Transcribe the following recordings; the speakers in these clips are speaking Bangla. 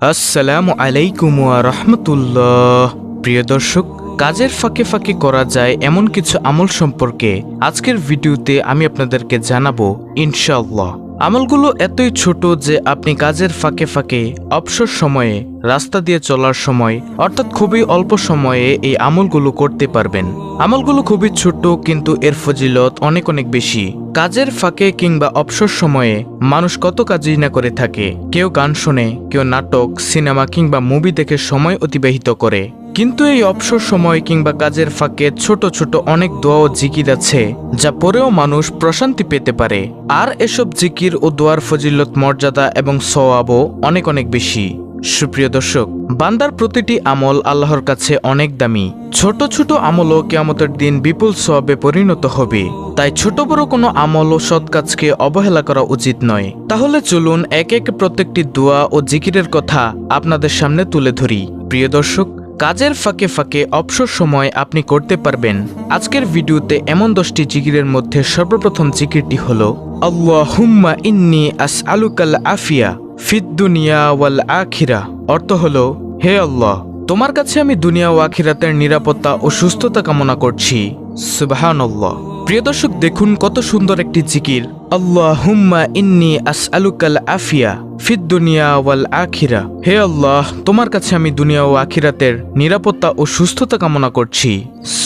আসসালামু আলাইকুম ওয়া রাহমাতুল্লাহ। প্রিয় দর্শক, কাজের ফাঁকে ফাঁকে করা যায় এমন কিছু আমল সম্পর্কে আজকের ভিডিওতে আমি আপনাদেরকে জানাবো ইনশাআল্লাহ। আমলগুলো এতই ছোট যে আপনি কাজের ফাঁকে ফাঁকে অবসর সময়ে, রাস্তা দিয়ে চলার সময় অর্থাৎ খুবই অল্প সময়ে এই আমলগুলো করতে পারবেন। আমলগুলো খুবই ছোট কিন্তু এর ফজিলত অনেক অনেক বেশি। কাজের ফাঁকে কিংবা অবসর সময়ে মানুষ কত কাজই না করে থাকে। কেউ গান শোনে, কেউ নাটক, সিনেমা কিংবা মুভি দেখে সময় অতিবাহিত করে। কিন্তু এই অবসর সময় কিংবা কাজের ফাঁকে ছোট ছোট অনেক দোয়া ও জিকির আছে যা পরেও মানুষ প্রশান্তি পেতে পারে। আর এসব জিকির ও দোয়ার ফজিলত, মর্যাদা এবং সওয়াবও অনেক অনেক বেশি। সুপ্রিয় দর্শক, বান্দার প্রতিটি আমল আল্লাহর কাছে অনেক দামি। ছোট ছোট আমলও কিয়ামতের দিন বিপুল সওয়াবে পরিণত হবে। তাই ছোট বড় কোনো আমল ও সৎ কাজকে অবহেলা করা উচিত নয়। তাহলে চলুন এক এক প্রত্যেকটি দোয়া ও জিকিরের কথা আপনাদের সামনে তুলে ধরি। প্রিয় দর্শক, কাজের ফাঁকে ফাঁকে অবসর সময় আপনি করতে পারবেন আজকের ভিডিওতে এমন 10টি জিকিরের মধ্যে সর্বপ্রথম জিকিরটি হলো আল্লাহুম্মা ইন্নী আসআলুকাল আফিয়া ফিদ দুনিয়া ওয়াল আখিরা। অর্থ হলো, হে আল্লাহ, তোমার কাছে আমি দুনিয়া ও আখিরাতের নিরাপত্তা ও সুস্থতা কামনা করছি। সুবহানাল্লাহ। প্রিয় দর্শক, দেখুন কত সুন্দর একটি জিকির। আল্লাহুম্মা ইন্নী আসআলুকাল আফিয়া ফিদ দুনিয়া ওয়াল আখিরা। হে আল্লাহ, তোমার কাছে আমি দুনিয়া ও আখিরাতের নিরাপত্তা ও সুস্থতা কামনা করছি।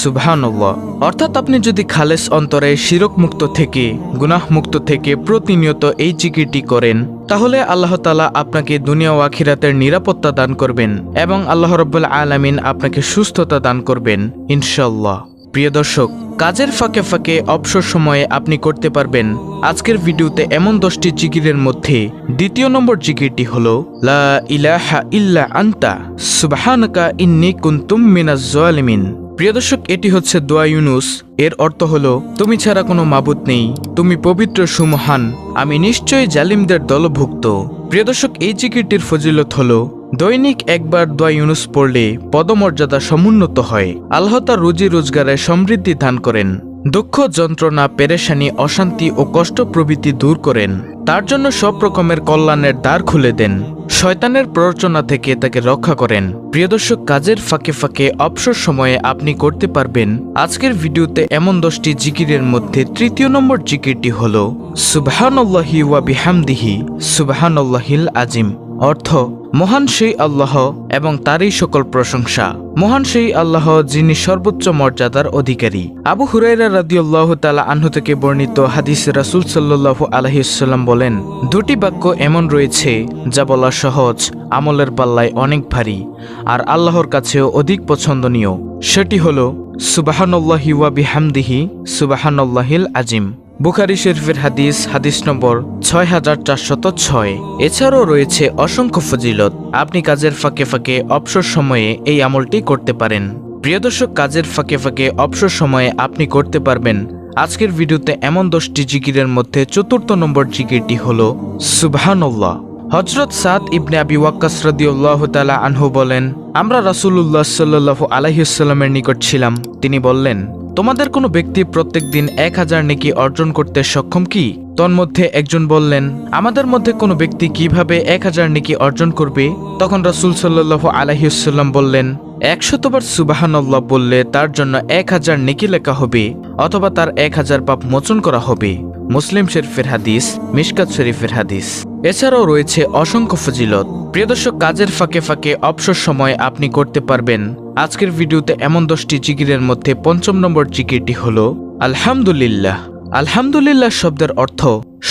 সুবহানাল্লাহ। অর্থাৎ আপনি যদি খালেস অন্তরে শিরক মুক্ত থেকে, গুনাহ মুক্ত থেকে প্রতিনিয়ত এই জিকিরটি করেন, তাহলে আল্লাহ তাআলা আপনাকে দুনিয়া ও আখিরাতের নিরাপত্তা দান করবেন এবং আল্লাহ রাব্বুল আলামিন আপনাকে সুস্থতা দান করবেন ইনশাআল্লাহ। প্রিয় দর্শক, কাজের ফাঁকে ফাঁকে অবসর সময়ে আপনি করতে পারবেন আজকের ভিডিওতে এমন 10টি জিকিরের মধ্যে দ্বিতীয় নম্বর জিকিরটি হলো লা ইলাহা ইল্লা আনতা সুবহানাকা ইন্নী কুনতুম মিনাজ জালিমিন। প্রিয় দর্শক, এটি হচ্ছে দোয়া ইউনুস। এর অর্থ হলো, তুমি ছাড়া কোনো মাবুদ নেই, তুমি পবিত্র সুমহান, আমি নিশ্চয়ই জালিমদের দলভুক্ত। প্রিয় দর্শক, এই জিকিরটির ফজিলত হলো, দৈনিক একবার দোয়া ইউনুস পড়লে পদমর্যাদা সমুন্নত হয়। আল্লাহ তার রুজি রোজগারে সমৃদ্ধি দান করেন, দুঃখ, যন্ত্রণা, পেরেশানি, অশান্তি ও কষ্ট প্রভৃতি দূর করেন, তার জন্য সব রকমের কল্যাণের দ্বার খুলে দেন, শয়তানের প্ররোচনা থেকে তাকে রক্ষা করেন। প্রিয় দর্শক, কাজের ফাঁকে ফাঁকে অবসর সময়ে আপনি করতে পারবেন আজকের ভিডিওতে এমন 10টি জিকিরের মধ্যে তৃতীয় নম্বর জিকিরটি হলো সুবহানাল্লাহি ওয়া বিহামদিহি সুবহানাল্লাহিল আজিম। অর্থ, মহান সেই আল্লাহ এবং তারই সকল প্রশংসা। মহান সেই আল্লাহ যিনি সর্বোচ্চ মর্যাদার অধিকারী। আবু হুরায়রা রাদিয়াল্লাহু তাআলা আনহু থেকে বর্ণিত হাদিসে রাসূল সাল্লাল্লাহু আলাইহি ওয়াসাল্লাম বলেন, দুটি বাক্য এমন রয়েছে যা বলা সহজ, আমলের পাল্লায় অনেক ভারী আর আল্লাহর কাছেও অধিক পছন্দনীয়। সেটি হলো সুবহানাল্লাহি ওয়া বিহামদিহি সুবহানাল্লাহিল আজিম। বুখারী শরীফের হাদিস, হাদিস নম্বর 6406। এছাড়াও রয়েছে অসংখ্য ফজিলত। আপনি কাজের ফাঁকে ফাঁকে অবসর সময়ে এই আমলটি করতে পারেন। প্রিয় দর্শক, কাজের ফাঁকে ফাঁকে অবসর সময়ে আপনি করতে পারবেন আজকের ভিডিওতে এমন 10টি জিকিরের মধ্যে চতুর্থ নম্বর জিকিরটি হলো সুবহানাল্লাহ। হযরত সাদ ইবনে আবি ওয়াক্কাস রাদিয়াল্লাহু তাআলা আনহু বলেন, আমরা রাসূলুল্লাহ সাল্লাল্লাহু আলাইহি ওয়াসাল্লামের নিকট ছিলাম। তিনি বললেন, তোমাদের কোনো ব্যক্তি প্রত্যেক দিন 1000 নেকি অর্জন করতে সক্ষম কি? তন্মধ্যে একজন বললেন, আমাদের মধ্যে কোনো ব্যক্তি কিভাবে 1000 নেকি অর্জন করবে? তখন রাসূল সাল্লাল্লাহু আলাইহি ওয়াসাল্লাম বললেন, 100 বার সুবহানাল্লাহ বললে তার জন্য 1000 নেকি লেখা হবে অথবা তার 1000 পাপ মোচন করা হবে। মুসলিম শরীফের হাদিস, মিশকাত শরীফের হাদিস। এছাড়াও রয়েছে অসংখ্য ফজিলত। প্রিয় দর্শক, কাজের ফাঁকে ফাঁকে অবসর সময় আপনি করতে পারবেন আজকের ভিডিওতে এমন 10টি জিকিরের মধ্যে পঞ্চম নম্বর জিকিরটি হলো আলহামদুলিল্লাহ। আলহামদুলিল্লাহ শব্দের অর্থ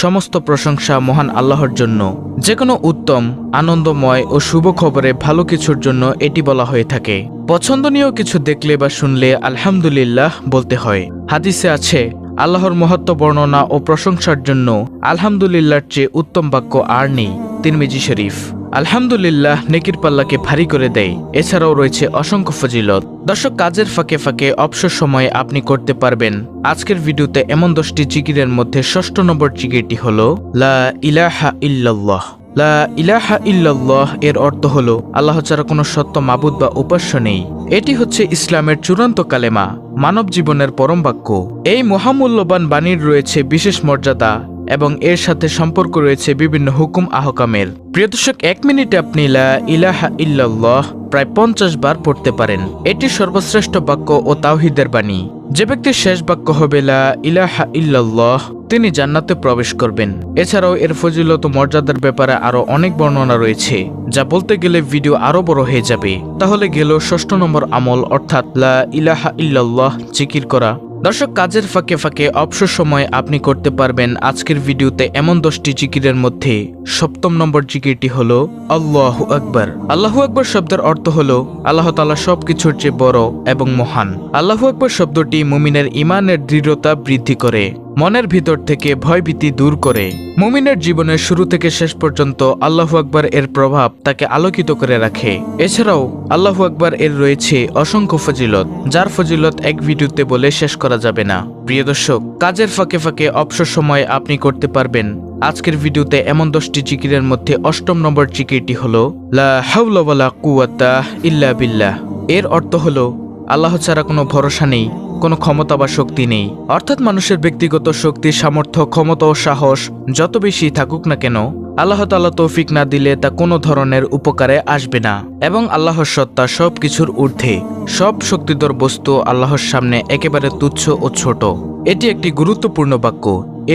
সমস্ত প্রশংসা মহান আল্লাহর জন্য। যে কোনো উত্তম, আনন্দময় ও শুভ খবরে ভালো কিছুর জন্য এটি বলা হয়ে থাকে। পছন্দনীয় কিছু দেখলে বা শুনলে আলহামদুলিল্লাহ বলতে হয়। হাদিসে আছে, আল্লাহর মহত্ব বর্ণনা ও প্রশংসার জন্য আলহামদুলিল্লাহর চেয়ে উত্তম বাক্য আর নেই। তিরমিজি শরীফ। আলহামদুলিল্লাহ নেকির পাল্লাকে ভারী করে দেয়। এছাড়াও রয়েছে অসংখ্য ফজিলত। দর্শক, কাজের ফাঁকে ফাঁকে অবসর সময়ে আপনি করতে পারবেন আজকের ভিডিওতে এমন 10টি জিকিরের মধ্যে ষষ্ঠ নম্বর জিকিরটি হলো লা ইলাহা ইল্লাল্লাহ। লা ইলাহা ইল্লাল্লাহ এর অর্থ হলো, আল্লাহ ছাড়া কোনো সত্য মাবুদ বা উপাস্য নেই। এটি হচ্ছে ইসলামের চূড়ান্ত কালেমা, মানব জীবনের পরম বাক্য। এই মহামূল্যবান বাণীর রয়েছে বিশেষ মর্যাদা এবং এর সাথে সম্পর্ক রয়েছে বিভিন্ন হুকুম আহকামের। প্রিয় দর্শক, 1 মিনিটে আপনি লা ইলাহা ইল্লাল্লাহ প্রায় 50 বার পড়তে পারেন। এটি সর্বশ্রেষ্ঠ বাক্য ও তাওহীদের বাণী। যে ব্যক্তির শেষ বাক্য হবে লা ইলাহা ইল্লাল্লাহ, তিনি জান্নাতে প্রবেশ করবেন। এছাড়াও এর ফজিলত ও মর্যাদার ব্যাপারে আরো অনেক বর্ণনা রয়েছে, যা বলতে গেলে ভিডিও আরো বড় হয়ে যাবে। তাহলে গেল 6 নম্বর আমল, অর্থাৎ লা ইলাহা ইল্লাল্লাহ জিকির করা। দর্শক, কাজের ফাঁকে ফাঁকে অবসর সময় আপনি করতে পারবেন আজকের ভিডিওতে এমন 10টি জিকিরের মধ্যে 7ম নম্বর জিকিরটি হলো আল্লাহু আকবার। আল্লাহু আকবার শব্দের অর্থ হলো আল্লাহ তাআলা সবকিছুর চেয়ে বড় এবং মহান। আল্লাহু আকবার শব্দটি মুমিনের ঈমানের দৃঢ়তা বৃদ্ধি করে, মনের ভিতর থেকে ভয়ভীতি দূর করে। মুমিনের জীবনের শুরু থেকে শেষ পর্যন্ত আল্লাহু আকবার এর প্রভাব তাকে আলোকিত করে রাখে। এছাড়াও আল্লাহু আকবার এর রয়েছে অসংখ্য ফজিলত, যার ফজিলত এক ভিডিওতে বলে শেষ করা যাবে না। প্রিয় দর্শক, কাজের ফাঁকে ফাঁকে অবসর সময় আপনি করতে পারবেন আজকের ভিডিওতে এমন 10টি জিকিরের মধ্যে 8ম নম্বর জিকিরটি হলো লা হাওলা ওয়ালা কুওয়াতা ইল্লা বিল্লাহ। এর অর্থ হলো আল্লাহ ছাড়া কোনো ভরসা নেই, কোনো ক্ষমতা বা শক্তি নেই। অর্থাৎ মানুষের ব্যক্তিগত শক্তি, সামর্থ্য, ক্ষমতা ও সাহস যত বেশি থাকুক না কেন, আল্লাহ তাআলা তৌফিক না দিলে তা কোনো ধরনের উপকারে আসবে না। এবং আল্লাহর সত্তা সব কিছুর ঊর্ধ্বে, সব শক্তিধর বস্তু আল্লাহর সামনে একেবারে তুচ্ছ ও ছোট। এটি একটি গুরুত্বপূর্ণ বাক্য।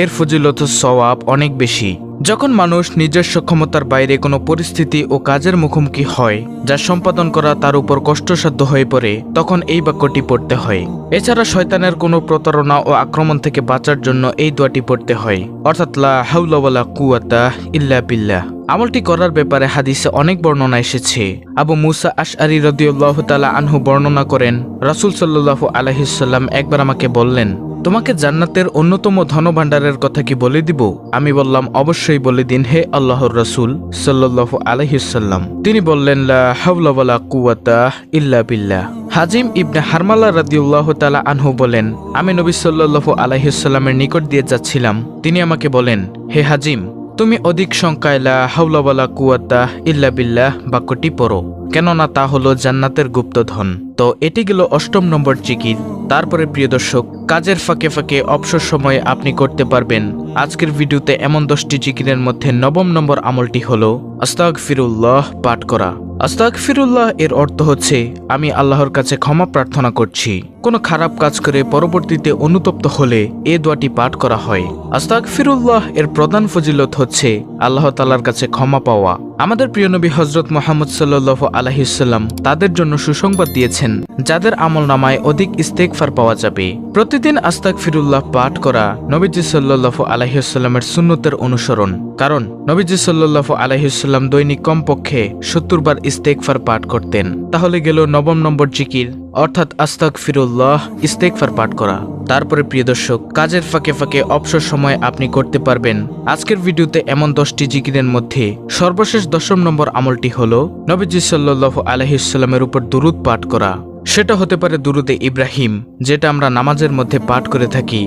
এর ফজিলত ও সওয়াব অনেক বেশি। যখন মানুষ নিজস্ব ক্ষমতার বাইরে কোনো পরিস্থিতি ও কাজের মুখোমুখি হয় যা সম্পাদন করা তার উপর কষ্টসাধ্য হয়ে পড়ে, তখন এই বাক্যটি পড়তে হয়। এছাড়া শয়তানের কোনো প্রতারণা ও আক্রমণ থেকে বাঁচার জন্য এই দোয়াটি পড়তে হয়, অর্থাৎ লা হাওলা ওয়ালা কুওয়াতা ইল্লা বিল্লাহ। আমলটি করার ব্যাপারে হাদিসে অনেক বর্ণনা এসেছে। আবু মুসা আশআরী রাদিয়াল্লাহু তাআলা আনহু বর্ণনা করেন, রাসূল সাল্লাল্লাহু আলাইহি ওয়াসাল্লাম একবার আমাকে বললেন, তোমাকে জান্নাতের অন্যতম ধনভাণ্ডারের কথা কি বলে দিব? আমি বললাম, অবশ্যই বলে দিন হে আল্লাহর রাসূল সাল্লাল্লাহু আলাইহি ওয়াসাল্লাম। তিনি বললেন, লা হাওলা ওয়ালা কুওয়াতা ইল্লা বিল্লাহ। হাজিম ইবনে হারমালা রাদিয়াল্লাহু তাআলা আনহু বলেন, আমি নবী সাল্লাল্লাহু আলাইহি ওয়াসাল্লামের নিকট দিয়ে যাচ্ছিলাম। তিনি আমাকে বলেন, হে হাজিম, তুমি অধিক সংখ্যায় লা হাওলা ওয়ালা কুওয়াতা ইল্লা বিল্লাহ বাক্যটি পড়ো, কেননা তা হলো জান্নাতের গুপ্তধন। তো এটি গেল 8ম নম্বর জিকির। তারপরে প্রিয় দর্শক, কাজের ফাঁকে ফাঁকে অবসর সময়ে আপনি করতে পারবেন আজকের ভিডিওতে এমন 10টি জিকিরের মধ্যে 9ম নম্বর আমলটি হলো আস্তাগফিরুল্লাহ পাঠ করা। আস্তাগফিরুল্লাহ এর অর্থ হচ্ছে আমি আল্লাহর কাছে ক্ষমা প্রার্থনা করছি। কোনো খারাপ কাজ করে পরবর্তীতে অনুতপ্ত হলে এ দোয়াটি পাঠ করা হয়। আস্তাগফিরুল্লাহ এর প্রধান ফজিলত হচ্ছে আল্লাহ তাআলার কাছে ক্ষমা পাওয়া। আমাদের প্রিয় নবী হযরত মুহাম্মদ সাল্লাল্লাহু আলাইহি ওয়াসাল্লাম তাদের জন্য সুসংবাদ দিয়েছেন, যাদের আমলনামায় অধিক ইস্তেগফার পাওয়া যাবে। প্রতিদিন আস্তাগফিরুল্লাহ পাঠ করা নবীজি সাল্লাল্লাহু আলাইহি ওয়াসাল্লামের সুন্নতের অনুসরণ। কারণ নবীজি সাল্লাল্লাহু আলাইহি ওয়াসাল্লাম দৈনিক কমপক্ষে 70 বার ইস্তেগফার পাঠ করতেন। তাহলে গেল 9ম নম্বর জিকির, অর্থাৎ আস্তাগফিরুল্লাহ ইস্তেগফার পাঠ করা। তারপরে প্রিয় দর্শক, কাজের ফাঁকে ফাঁকে অবসর সময় আপনি করতে পারবেন আজকের ভিডিওতে এমন 10টি জিকিরের মধ্যে সর্বশেষ 10ম নম্বর আমলটি হলো নবীজি সাল্লাল্লাহু আলাইহি ওয়াসাল্লামের উপর দুরূদ পাঠ করা। সেটা হতে পারে দুরুদে ইব্রাহিম, যেটা আমরা নামাজের মধ্যে পাঠ করে থাকি,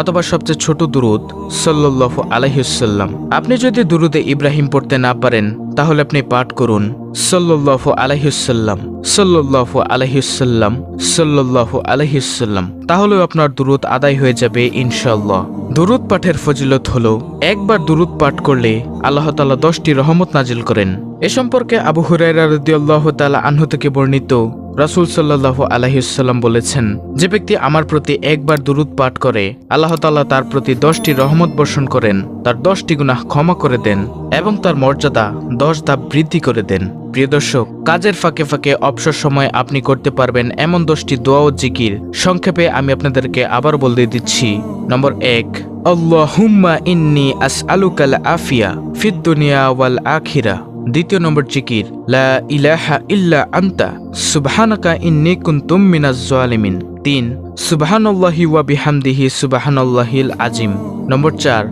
অথবা সবচেয়ে ছোট দুরুদ সাল্লাল্লাহু আলাইহি ওয়াসাল্লাম। আপনি যদি দুরুদে ইব্রাহিম পড়তে না পারেন, তাহলে আপনি পাঠ করুন সাল্লাল্লাহু আলাইহি ওয়াসাল্লাম, সাল্লাল্লাহু আলাইহি ওয়াসাল্লাম, সাল্লাল্লাহু আলাইহি ওয়াসাল্লাম। তাহলেও আপনার দুরুদ আদায় হয়ে যাবে ইনশাআল্লাহ। দুরুদ পাঠের ফজিলত হলো, একবার দুরুদ পাঠ করলে আল্লাহ তাআলা 10টি রহমত নাজিল করেন। এ সম্পর্কে আবু হুরায়রা রাদিয়াল্লাহু তাআলা আনহু থেকে বর্ণিত, রাসূল সাল্লাল্লাহু আলাইহি ওয়াসাল্লাম বলেছেন, যে ব্যক্তি আমার প্রতি একবার দুরুদ পাঠ করে, আল্লাহ তাআলা তার প্রতি 10টি রহমত বর্ষণ করেন, তার 10টি গুনাহ ক্ষমা করে দেন এবং তার মর্যাদা 10 ধাপ বৃদ্ধি করে দেন। প্রিয় দর্শক, কাজের ফাঁকে ফাঁকে অবসর সময় আপনি করতে পারবেন এমন 10টি দোয়া ও জিকির। সংক্ষেপে আমি আপনাদেরকে আবার বলে দিচ্ছি। নম্বর 1, আল্লাহুম্মা ইন্নী আসআলুকাল আফিয়া ফিদ দুনিয়া ওয়াল আখিরা। দ্বিতীয় নম্বর জিকির, লা ইলাহা ইল্লা আনতা সুবহানাকা ইন্নী কুনতু মিনাজ জালিমিন। 3, সুবহানাল্লাহি ওয়া বিহামদিহি সুবহানাল্লাহিল আজিম। নম্বর 4,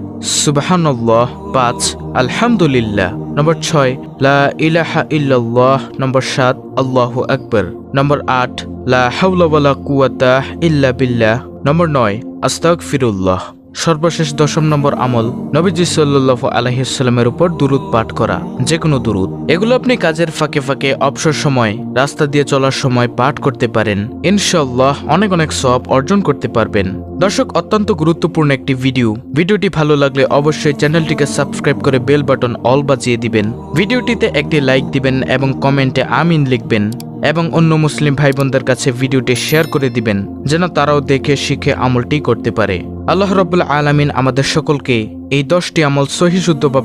সুবহানাল্লাহ। 5, আলহামদুলিল্লাহ। নম্বর 6, লা ইলাহা ইল্লাল্লাহ। নম্বর 7, আল্লাহু আকবার। নম্বর 8, লা হাওলা ওয়ালা কুওয়াতা ইল্লা বিল্লাহ। নম্বর 9, আস্তাগফিরুল্লাহ। সর্বশেষ 10 নম্বর আমল, নবীজি সাল্লাল্লাহু আলাইহি ওয়াসাল্লামের উপর দুরূদ পাঠ করা, যে কোনো দুরূদ। এগুলো আপনি কাজের ফাঁকে ফাঁকে, অবসর সময়, রাস্তা দিয়ে চলার সময় পাঠ করতে পারেন। ইনশাআল্লাহ অনেক অনেক সওয়াব অর্জন করতে পারবেন। দর্শক, অত্যন্ত গুরুত্বপূর্ণ একটি ভিডিওটি ভালো লাগলে অবশ্যই চ্যানেলটিকে সাবস্ক্রাইব করে বেল বাটন অল বাজিয়ে দিবেন। ভিডিওটিতে একটি লাইক দিবেন এবং কমেন্টে আমিন লিখবেন এবং অন্য মুসলিম ভাই বোনদের কাছে ভিডিওটি শেয়ার করে দিবেন, যেন তারাও দেখে শিখে আমলটি করতে পারে। আল্লাহ রাব্বুল আলামিন আমাদের সকলকে এই 10টি আমল সহিশুদ্ধভাবে